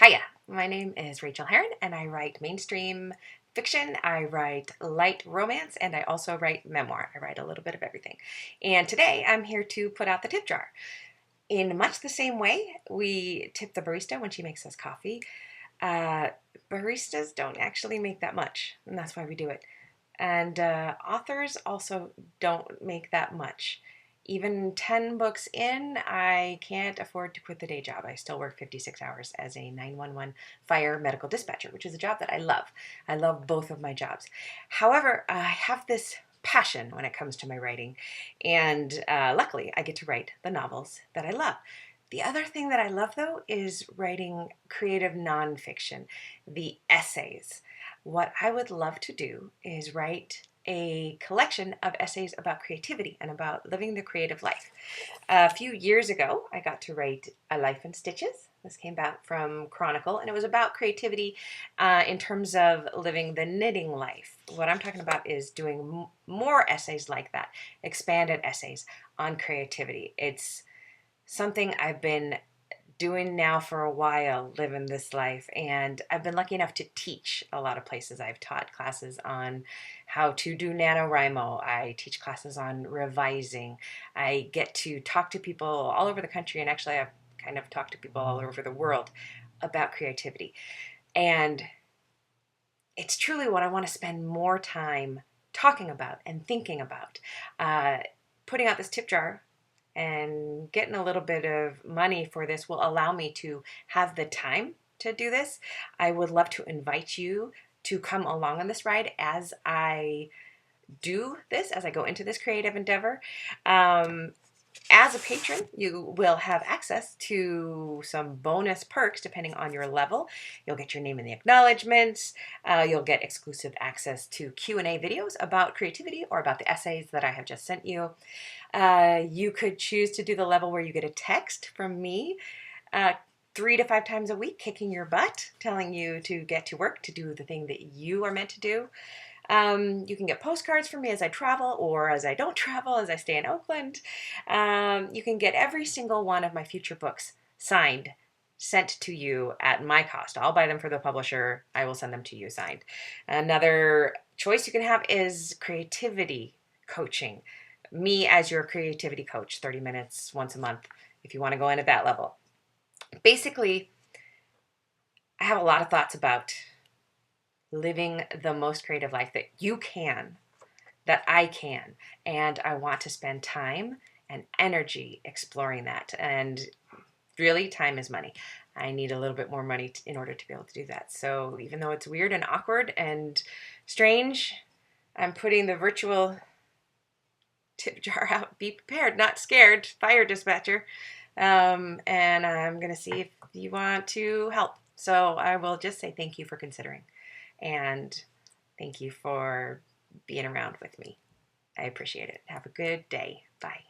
Hiya, my name is Rachael Herron and I write mainstream fiction, I write light romance, and I also write memoir. I write a little bit of everything. And today I'm here to put out the tip jar. In much the same way we tip the barista when she makes us coffee, uh, baristas don't actually make that much, and that's why we do it. And authors also don't make that much. Even 10 books in, I can't afford to quit the day job. I still work 56 hours as a 911 fire medical dispatcher, which is a job that I love. I love both of my jobs. However, I have this passion when it comes to my writing, and luckily I get to write the novels that I love. The other thing that I love, though, is writing creative nonfiction, the essays. What I would love to do is write a collection of essays about creativity and about living the creative life. A few years ago, I got to write A Life in Stitches. This came back from Chronicle, and it was about creativity in terms of living the knitting life. What I'm talking about is doing more essays like that, expanded essays on creativity. It's something I've been doing now for a while, living this life, and I've been lucky enough to teach a lot of places. I've taught classes on how to do NaNoWriMo. I teach classes on revising. I get to talk to people all over the country, and actually I've kind of talked to people all over the world about creativity. And it's truly what I want to spend more time talking about and thinking about. Putting out this tip jar and getting a little bit of money for this will allow me to have the time to do this. I would love to invite you to come along on this ride as I do this, as I go into this creative endeavor. As a patron, you will have access to some bonus perks depending on your level. You'll get your name in the acknowledgments. You'll get exclusive access to Q&A videos about creativity or about the essays that I have just sent you. You could choose to do the level where you get a text from me 3 to 5 times a week, kicking your butt, telling you to get to work, to do the thing that you are meant to do. You can get postcards from me as I travel or as I don't travel, as I stay in Oakland. You can get every single one of my future books signed, sent to you at my cost. I'll buy them for the publisher. I will send them to you signed. Another choice you can have is creativity coaching. Me as your creativity coach, 30 minutes once a month, if you want to go in at that level. Basically, I have a lot of thoughts about living the most creative life that you can, that I can, and I want to spend time and energy exploring that. And really, time is money. I need a little bit more money in order to be able to do that. So even though it's weird and awkward and strange, I'm putting the virtual tip jar out. Be prepared, not scared, fire dispatcher. And I'm going to see if you want to help. So I will just say thank you for considering. And thank you for being around with me. I appreciate it. Have a good day. Bye.